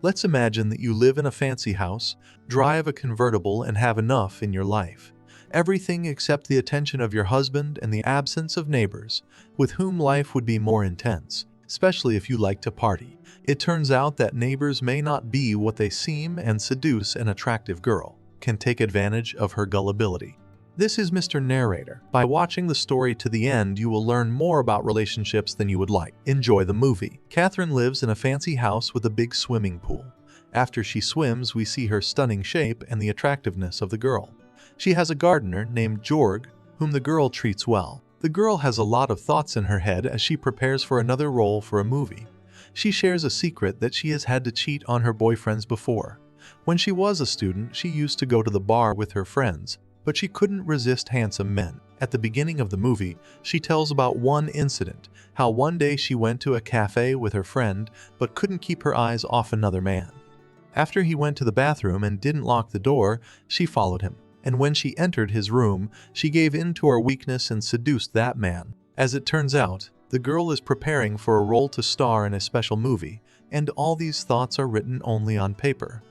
Let's imagine that you live in a fancy house, drive a convertible, and have enough in your life. Everything except the attention of your husband and the absence of neighbors, with whom life would be more intense, especially if you like to party. It turns out that neighbors may not be what they seem, and seduce an attractive girl can take advantage of her gullibility. This is Mr. Narrator. By watching the story to the end, you will learn more about relationships than you would like. Enjoy the movie. Catherine lives in a fancy house with a big swimming pool. After she swims, we see her stunning shape and the attractiveness of the girl. She has a gardener named Georg, whom the girl treats well. The girl has a lot of thoughts in her head as she prepares for another role for a movie. She shares a secret that she has had to cheat on her boyfriends before. When she was a student, she used to go to the bar with her friends, but she couldn't resist handsome men. At the beginning of the movie, she tells about one incident, how one day she went to a cafe with her friend but couldn't keep her eyes off another man. After he went to the bathroom and didn't lock the door, she followed him. And when she entered his room, she gave in to her weakness and seduced that man. As it turns out, the girl is preparing for a role to star in a special movie, and all these thoughts are written only on paper.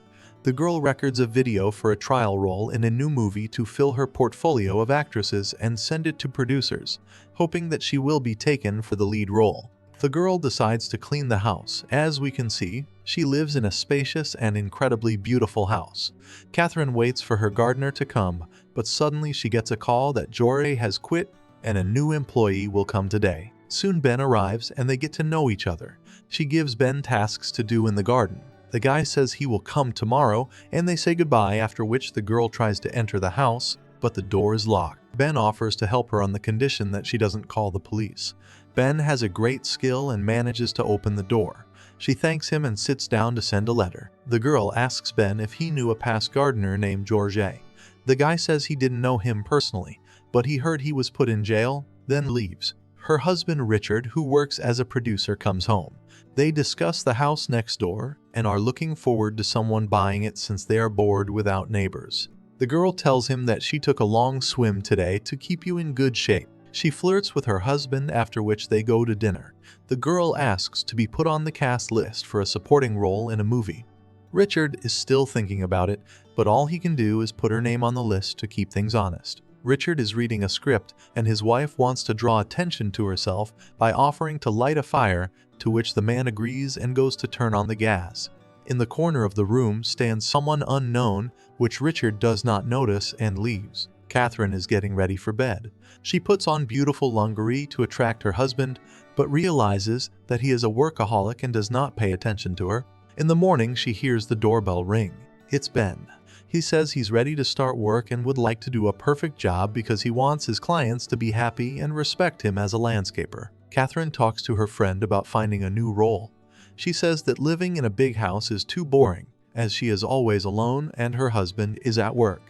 The girl records a video for a trial role in a new movie to fill her portfolio of actresses and send it to producers, hoping that she will be taken for the lead role. The girl decides to clean the house. As we can see, she lives in a spacious and incredibly beautiful house. Catherine waits for her gardener to come, but suddenly she gets a call that Jorge has quit and a new employee will come today. Soon Ben arrives and they get to know each other. She gives Ben tasks to do in the garden. The guy says he will come tomorrow, and they say goodbye, after which the girl tries to enter the house, but the door is locked. Ben offers to help her on the condition that she doesn't call the police. Ben has a great skill and manages to open the door. She thanks him and sits down to send a letter. The girl asks Ben if he knew a past gardener named Jorge. The guy says he didn't know him personally, but he heard he was put in jail, then leaves. Her husband Richard, who works as a producer, comes home. They discuss the house next door and are looking forward to someone buying it since they are bored without neighbors. The girl tells him that she took a long swim today to keep you in good shape. She flirts with her husband, after which they go to dinner. The girl asks to be put on the cast list for a supporting role in a movie. Richard is still thinking about it, but all he can do is put her name on the list to keep things honest. Richard is reading a script, and his wife wants to draw attention to herself by offering to light a fire, to which the man agrees and goes to turn on the gas. In the corner of the room stands someone unknown, which Richard does not notice and leaves. Catherine is getting ready for bed. She puts on beautiful lingerie to attract her husband, but realizes that he is a workaholic and does not pay attention to her. In the morning, she hears the doorbell ring. It's Ben. He says he's ready to start work and would like to do a perfect job because he wants his clients to be happy and respect him as a landscaper. Catherine talks to her friend about finding a new role. She says that living in a big house is too boring, as she is always alone and her husband is at work.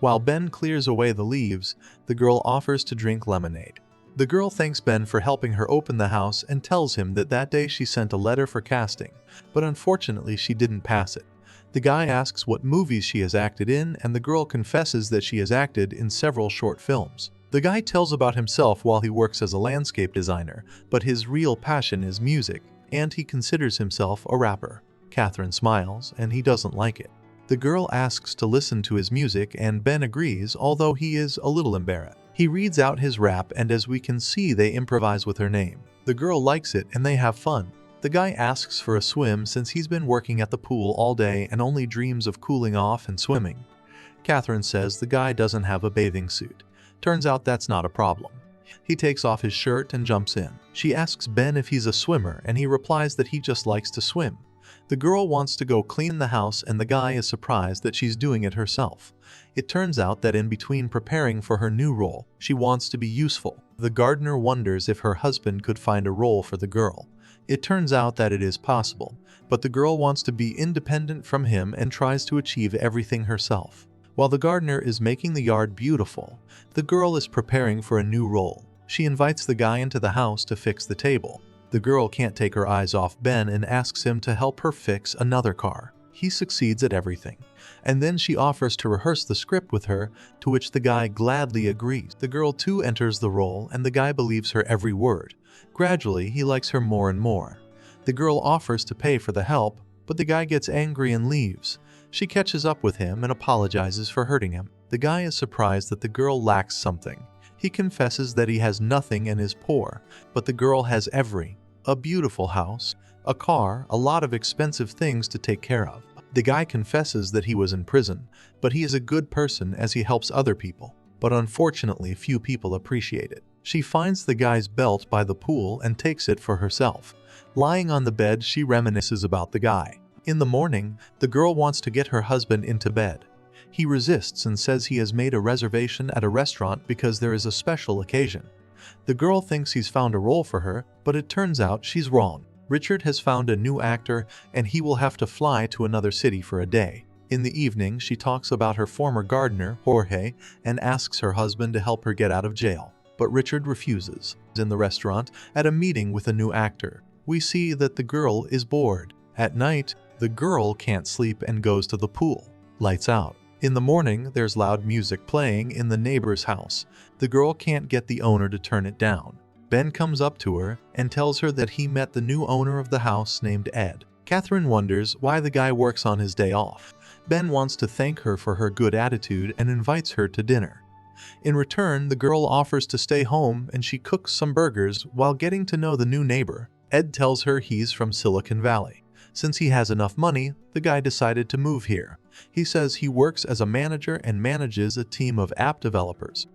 While Ben clears away the leaves, the girl offers to drink lemonade. The girl thanks Ben for helping her open the house and tells him that that day she sent a letter for casting, but unfortunately she didn't pass it. The guy asks what movies she has acted in, and the girl confesses that she has acted in several short films. The guy tells about himself while he works as a landscape designer, but his real passion is music, and he considers himself a rapper. Catherine smiles, and he doesn't like it. The girl asks to listen to his music, and Ben agrees, although he is a little embarrassed. He reads out his rap, and as we can see, they improvise with her name. The girl likes it, and they have fun. The guy asks for a swim since he's been working at the pool all day and only dreams of cooling off and swimming. Catherine says the guy doesn't have a bathing suit. Turns out that's not a problem. He takes off his shirt and jumps in. She asks Ben if he's a swimmer, and he replies that he just likes to swim. The girl wants to go clean the house, and the guy is surprised that she's doing it herself. It turns out that in between preparing for her new role, she wants to be useful. The gardener wonders if her husband could find a role for the girl. It turns out that it is possible, but the girl wants to be independent from him and tries to achieve everything herself. While the gardener is making the yard beautiful, the girl is preparing for a new role. She invites the guy into the house to fix the table. The girl can't take her eyes off Ben and asks him to help her fix another car. He succeeds at everything, and then she offers to rehearse the script with her, to which the guy gladly agrees. The girl too enters the role, and the guy believes her every word. Gradually, he likes her more and more. The girl offers to pay for the help, but the guy gets angry and leaves. She catches up with him and apologizes for hurting him. The guy is surprised that the girl lacks something. He confesses that he has nothing and is poor, but the girl has a beautiful house, a car, a lot of expensive things to take care of. The guy confesses that he was in prison, but he is a good person as he helps other people. But unfortunately, few people appreciate it. She finds the guy's belt by the pool and takes it for herself. Lying on the bed, she reminisces about the guy. In the morning, the girl wants to get her husband into bed. He resists and says he has made a reservation at a restaurant because there is a special occasion. The girl thinks he's found a role for her, but it turns out she's wrong. Richard has found a new actor and he will have to fly to another city for a day. In the evening, she talks about her former gardener, Jorge, and asks her husband to help her get out of jail. But Richard refuses. In the restaurant, at a meeting with a new actor, we see that the girl is bored. At night, the girl can't sleep and goes to the pool. Lights out. In the morning, there's loud music playing in the neighbor's house. The girl can't get the owner to turn it down. Ben comes up to her and tells her that he met the new owner of the house named Ed. Catherine wonders why the guy works on his day off. Ben wants to thank her for her good attitude and invites her to dinner. In return, the girl offers to stay home and she cooks some burgers while getting to know the new neighbor. Ed tells her he's from Silicon Valley. Since he has enough money, the guy decided to move here. He says he works as a manager and manages a team of app developers.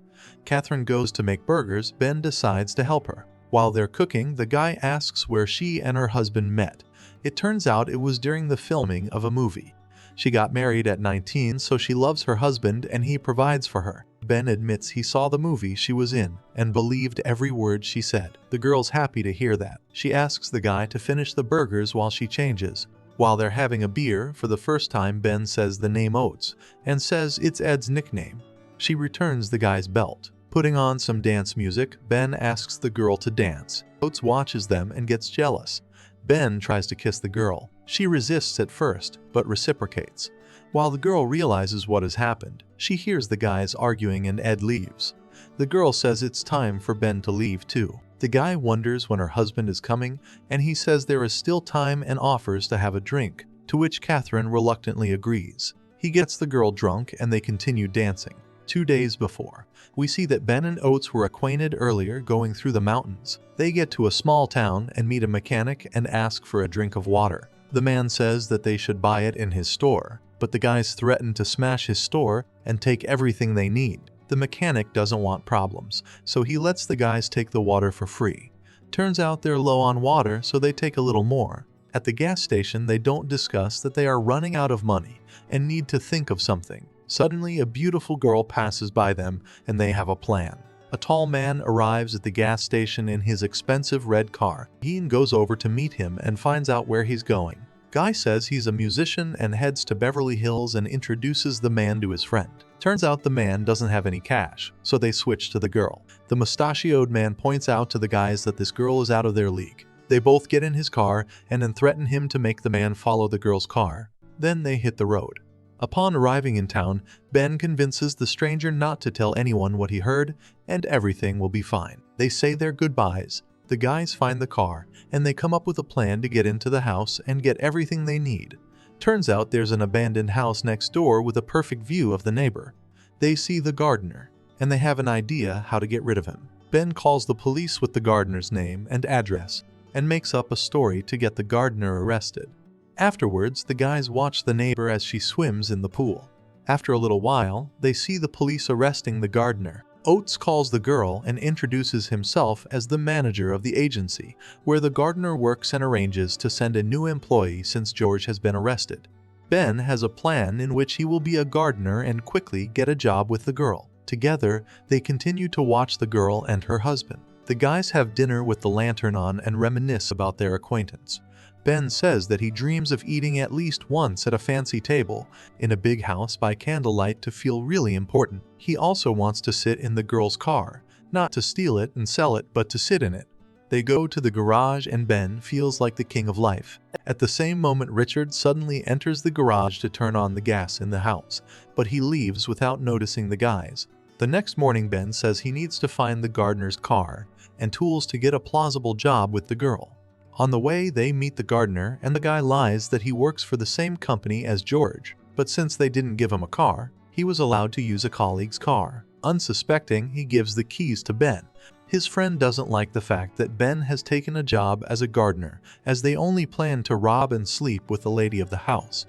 Catherine goes to make burgers. Ben decides to help her. While they're cooking, the guy asks where she and her husband met. It turns out it was during the filming of a movie. She got married at 19, so she loves her husband and he provides for her. Ben admits he saw the movie she was in and believed every word she said. The girl's happy to hear that. She asks the guy to finish the burgers while she changes. While they're having a beer, for the first time Ben says the name Oates and says it's Ed's nickname. She returns the guy's belt. Putting on some dance music, Ben asks the girl to dance. Oates watches them and gets jealous. Ben tries to kiss the girl. She resists at first, but reciprocates. While the girl realizes what has happened, she hears the guys arguing and Ed leaves. The girl says it's time for Ben to leave too. The guy wonders when her husband is coming, and he says there is still time and offers to have a drink, to which Catherine reluctantly agrees. He gets the girl drunk and they continue dancing. 2 days before, we see that Ben and Oates were acquainted earlier going through the mountains. They get to a small town and meet a mechanic and ask for a drink of water. The man says that they should buy it in his store, but the guys threaten to smash his store and take everything they need. The mechanic doesn't want problems, so he lets the guys take the water for free. Turns out they're low on water, so they take a little more. At the gas station, they don't discuss that they are running out of money and need to think of something. Suddenly, a beautiful girl passes by them and they have a plan. A tall man arrives at the gas station in his expensive red car. Ian goes over to meet him and finds out where he's going. Guy says he's a musician and heads to Beverly Hills and introduces the man to his friend. Turns out the man doesn't have any cash, so they switch to the girl. The mustachioed man points out to the guys that this girl is out of their league. They both get in his car and then threaten him to make the man follow the girl's car. Then they hit the road. Upon arriving in town, Ben convinces the stranger not to tell anyone what he heard, and everything will be fine. They say their goodbyes. The guys find the car, and they come up with a plan to get into the house and get everything they need. Turns out there's an abandoned house next door with a perfect view of the neighbor. They see the gardener, and they have an idea how to get rid of him. Ben calls the police with the gardener's name and address, and makes up a story to get the gardener arrested. Afterwards, the guys watch the neighbor as she swims in the pool. After a little while, they see the police arresting the gardener. Oates calls the girl and introduces himself as the manager of the agency, where the gardener works and arranges to send a new employee since George has been arrested. Ben has a plan in which he will be a gardener and quickly get a job with the girl. Together, they continue to watch the girl and her husband. The guys have dinner with the lantern on and reminisce about their acquaintance. Ben says that he dreams of eating at least once at a fancy table in a big house by candlelight to feel really important. He also wants to sit in the girl's car, not to steal it and sell it, but to sit in it. They go to the garage and Ben feels like the king of life. At the same moment, Richard suddenly enters the garage to turn on the gas in the house, but he leaves without noticing the guys. The next morning, Ben says he needs to find the gardener's car and tools to get a plausible job with the girl. On the way, they meet the gardener, and the guy lies that he works for the same company as George, but since they didn't give him a car, he was allowed to use a colleague's car. Unsuspecting, he gives the keys to Ben. His friend doesn't like the fact that Ben has taken a job as a gardener, as they only plan to rob and sleep with the lady of the house.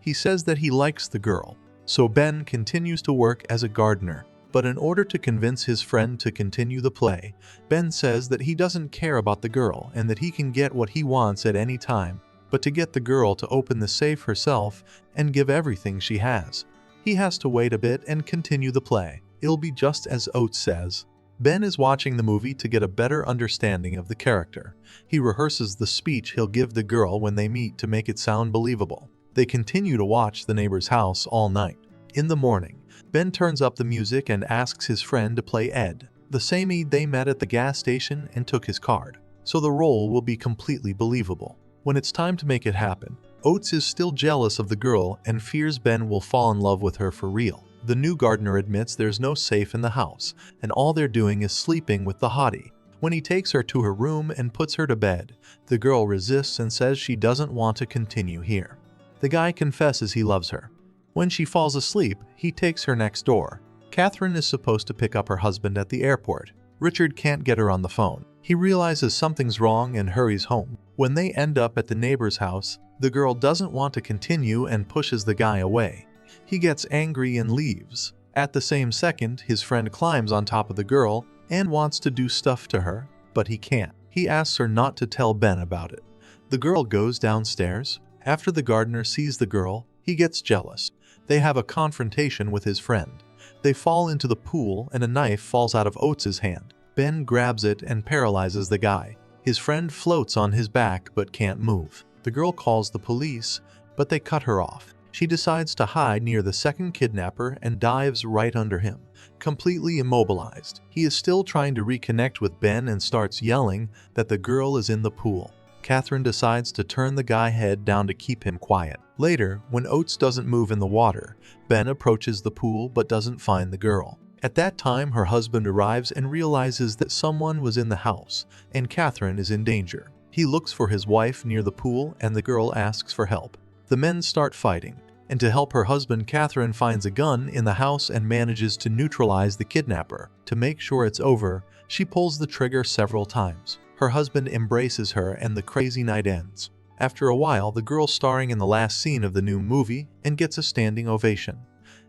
He says that he likes the girl, so Ben continues to work as a gardener. But in order to convince his friend to continue the play, Ben says that he doesn't care about the girl and that he can get what he wants at any time, but to get the girl to open the safe herself and give everything she has, he has to wait a bit and continue the play. It'll be just as Oates says. Ben is watching the movie to get a better understanding of the character. He rehearses the speech he'll give the girl when they meet to make it sound believable. They continue to watch the neighbor's house all night. In the morning, Ben turns up the music and asks his friend to play Ed, the same Ed they met at the gas station and took his card, so the role will be completely believable. When it's time to make it happen, Oates is still jealous of the girl and fears Ben will fall in love with her for real. The new gardener admits there's no safe in the house, and all they're doing is sleeping with the hottie. When he takes her to her room and puts her to bed, the girl resists and says she doesn't want to continue here. The guy confesses he loves her. When she falls asleep, he takes her next door. Catherine is supposed to pick up her husband at the airport. Richard can't get her on the phone. He realizes something's wrong and hurries home. When they end up at the neighbor's house, the girl doesn't want to continue and pushes the guy away. He gets angry and leaves. At the same second, his friend climbs on top of the girl and wants to do stuff to her, but he can't. He asks her not to tell Ben about it. The girl goes downstairs. After the gardener sees the girl, he gets jealous. They have a confrontation with his friend. They fall into the pool and a knife falls out of Oates' hand. Ben grabs it and paralyzes the guy. His friend floats on his back but can't move. The girl calls the police, but they cut her off. She decides to hide near the second kidnapper and dives right under him, completely immobilized. He is still trying to reconnect with Ben and starts yelling that the girl is in the pool. Catherine decides to turn the guy head down to keep him quiet. Later, when Oates doesn't move in the water, Ben approaches the pool but doesn't find the girl. At that time, her husband arrives and realizes that someone was in the house, and Catherine is in danger. He looks for his wife near the pool and the girl asks for help. The men start fighting, and to help her husband, Catherine finds a gun in the house and manages to neutralize the kidnapper. To make sure it's over, she pulls the trigger several times. Her husband embraces her and the crazy night ends. After a while, the girl starring in the last scene of the new movie and gets a standing ovation.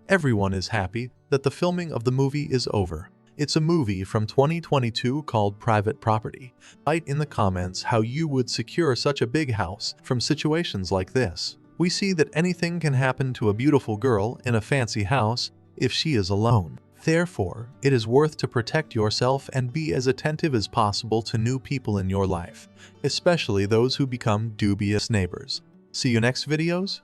Everyone is happy that the filming of the movie is over. It's a movie from 2022 called Private Property. Write in the comments how you would secure such a big house from situations like this. We see that anything can happen to a beautiful girl in a fancy house if she is alone. Therefore, it is worth to protect yourself and be as attentive as possible to new people in your life, especially those who become dubious neighbors. See you next videos.